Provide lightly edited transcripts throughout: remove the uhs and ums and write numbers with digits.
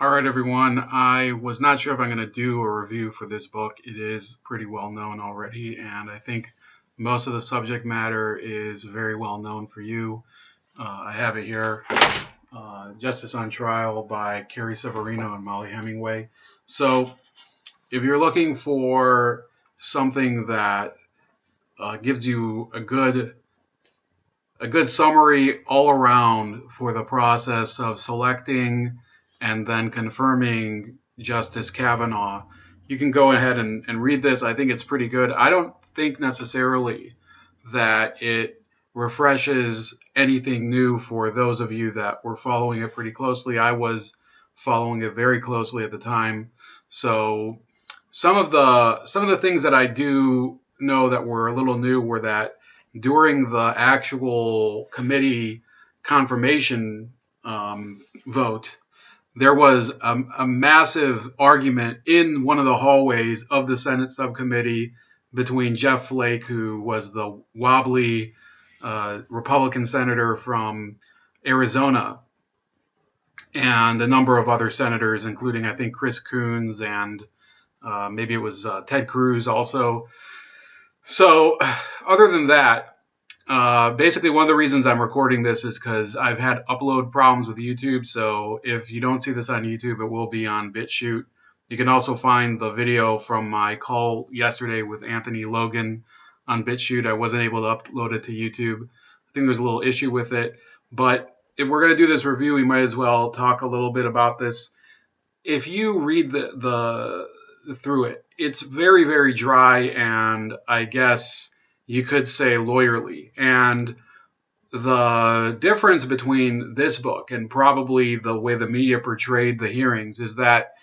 All right, everyone. I was not sure if I'm going to do a review for this book. It is pretty well known already, and I think most of the subject matter is very well known for you. I have it here, Justice on Trial by Carrie Severino and Molly Hemingway. So, if you're looking for something that gives you a good summary all around for the process of selecting and then confirming Justice Kavanaugh, you can go ahead and read this. I think it's pretty good. I don't think necessarily that it refreshes anything new for those of you that were following it pretty closely. I was following it very closely at the time. So some of the things that I do know that were a little new were that during the actual committee confirmation vote, there was a massive argument in one of the hallways of the Senate subcommittee between Jeff Flake, who was the wobbly Republican senator from Arizona, and a number of other senators, including, I think, Chris Coons and maybe it was Ted Cruz also. So, other than that, basically, one of the reasons I'm recording this is because I've had upload problems with YouTube. So if you don't see this on YouTube, it will be on BitChute. You can also find the video from my call yesterday with Anthony Logan on BitChute. I wasn't able to upload it to YouTube. I think there's a little issue with it. But if we're going to do this review, we might as well talk a little bit about this. If you read the through it, it's very, very dry, and I guess you could say lawyerly. And the difference between this book and probably the way the media portrayed the hearings is that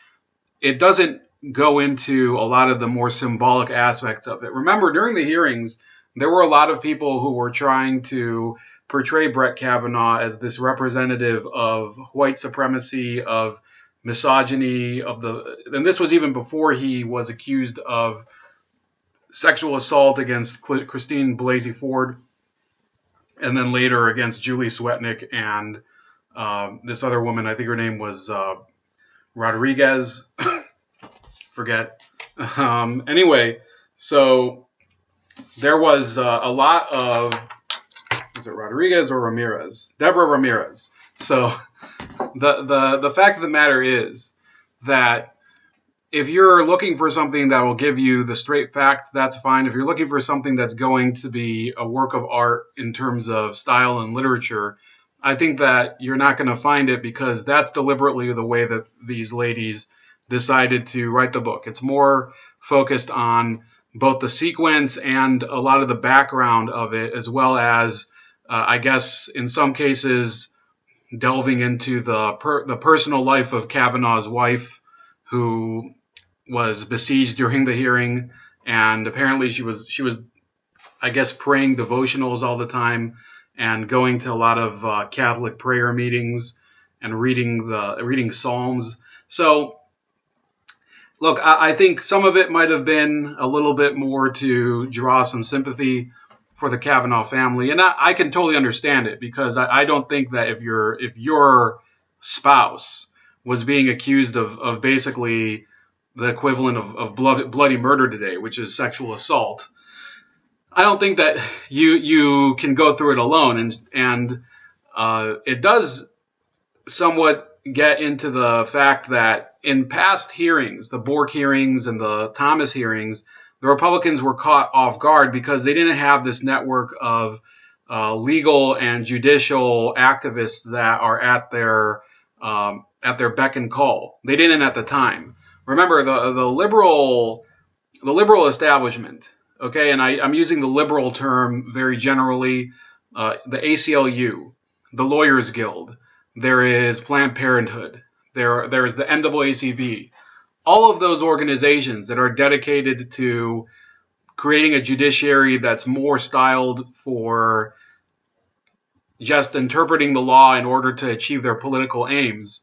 it doesn't go into a lot of the more symbolic aspects of it. Remember, during the hearings, there were a lot of people who were trying to portray Brett Kavanaugh as this representative of white supremacy, of misogyny, and this was even before he was accused of sexual assault against Christine Blasey Ford, and then later against Julie Swetnick and this other woman. I think her name was Rodriguez. Forget. Anyway, so there was a lot of, was it Rodriguez or Ramirez? Deborah Ramirez. So the fact of the matter is that if you're looking for something that will give you the straight facts, that's fine. If you're looking for something that's going to be a work of art in terms of style and literature, I think that you're not going to find it, because that's deliberately the way that these ladies decided to write the book. It's more focused on both the sequence and a lot of the background of it, as well as, I guess, in some cases, delving into the personal life of Kavanaugh's wife, who was besieged during the hearing, and apparently she was I guess, praying devotionals all the time and going to a lot of Catholic prayer meetings and reading Psalms. So look, I think some of it might have been a little bit more to draw some sympathy for the Kavanaugh family, and I can totally understand it, because I don't think that if your spouse was being accused of basically the equivalent of bloody murder today, which is sexual assault, I don't think that you can go through it alone, and it does somewhat get into the fact that in past hearings, the Bork hearings and the Thomas hearings, the Republicans were caught off guard because they didn't have this network of legal and judicial activists that are at their beck and call. They didn't at the time. Remember, the liberal establishment, okay, and I'm using the liberal term very generally, the ACLU, the Lawyers Guild, there is Planned Parenthood, there's the NAACP, all of those organizations that are dedicated to creating a judiciary that's more styled for just interpreting the law in order to achieve their political aims,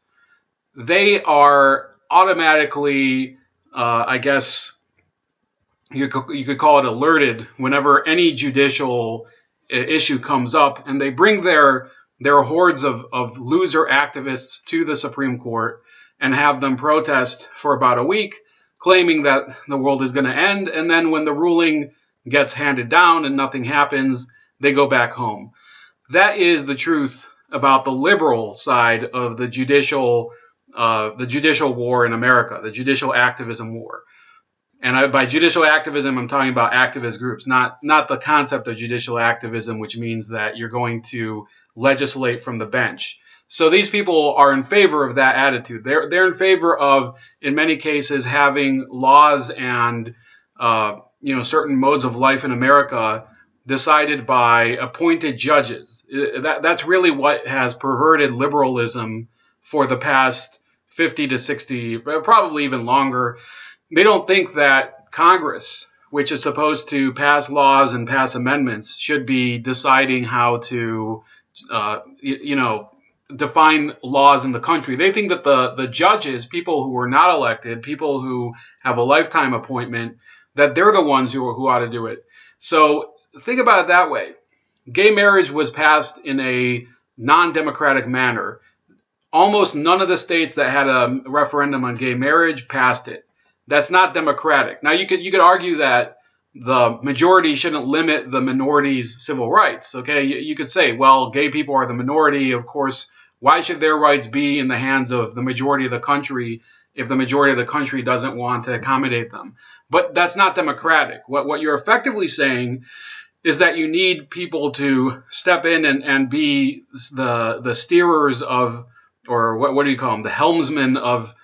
they are automatically, I guess you could call it, alerted whenever any judicial issue comes up, and they bring their hordes of loser activists to the Supreme Court, and have them protest for about a week, claiming that the world is going to end. And then when the ruling gets handed down and nothing happens, they go back home. That is the truth about the liberal side of the judicial war in America, the judicial activism war. And by judicial activism, I'm talking about activist groups, not the concept of judicial activism, which means that you're going to legislate from the bench. So these people are in favor of that attitude. They're in favor of, in many cases, having laws and certain modes of life in America decided by appointed judges. That's really what has perverted liberalism for the past 50 to 60, probably even longer. They don't think that Congress, which is supposed to pass laws and pass amendments, should be deciding how to, define laws in the country. They think that the judges, people who are not elected, people who have a lifetime appointment, that they're the ones who ought to do it. So think about it that way. Gay marriage was passed in a non-democratic manner. Almost none of the states that had a referendum on gay marriage passed it. That's not democratic. Now, you could argue that the majority shouldn't limit the minority's civil rights. Okay, you could say, well, gay people are the minority. Of course, why should their rights be in the hands of the majority of the country if the majority of the country doesn't want to accommodate them? But that's not democratic. What you're effectively saying is that you need people to step in and be the steerers of, or what do you call them, the helmsmen of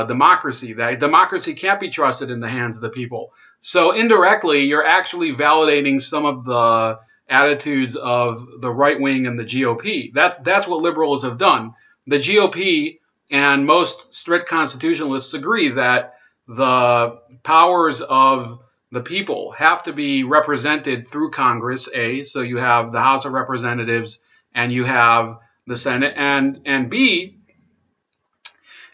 democracy. That democracy can't be trusted in the hands of the people. So indirectly, you're actually validating some of the attitudes of the right wing and the GOP. That's what liberals have done. The GOP and most strict constitutionalists agree that the powers of the people have to be represented through Congress, A, so you have the House of Representatives and you have the Senate, and B,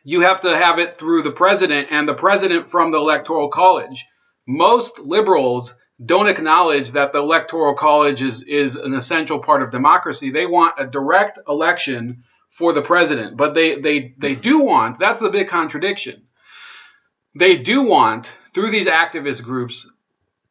you have to have it through the president, and the president from the Electoral College. Most liberals don't acknowledge that the Electoral College is an essential part of democracy. They want a direct election for the president, but they do want, that's the big contradiction. They do want, through these activist groups,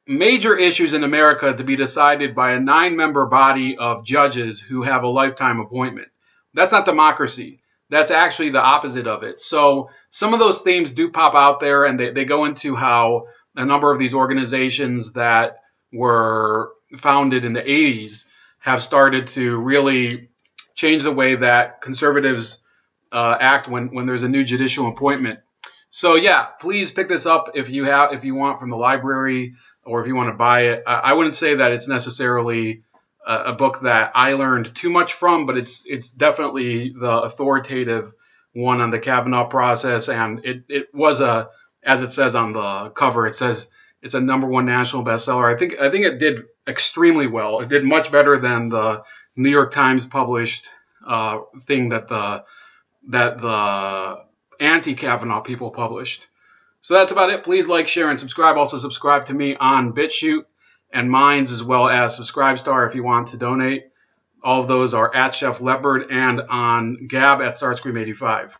major issues in America to be decided by a 9-member body of judges who have a lifetime appointment. That's not democracy. That's actually the opposite of it. So some of those themes do pop out there, and they go into how a number of these organizations that were founded in the 80s have started to really change the way that conservatives act when there's a new judicial appointment. So yeah, please pick this up if you want from the library, or if you want to buy it. I wouldn't say that it's necessarily a book that I learned too much from, but it's definitely the authoritative one on the Kavanaugh process, and it was as it says on the cover, it says it's a #1 national bestseller. I think it did extremely well. It did much better than the New York Times published thing that the anti-Kavanaugh people published. So that's about it. Please like, share, and subscribe. Also subscribe to me on BitChute and Minds, as well as Subscribestar if you want to donate. All of those are at Chef Leopard, and on Gab at Starscream85.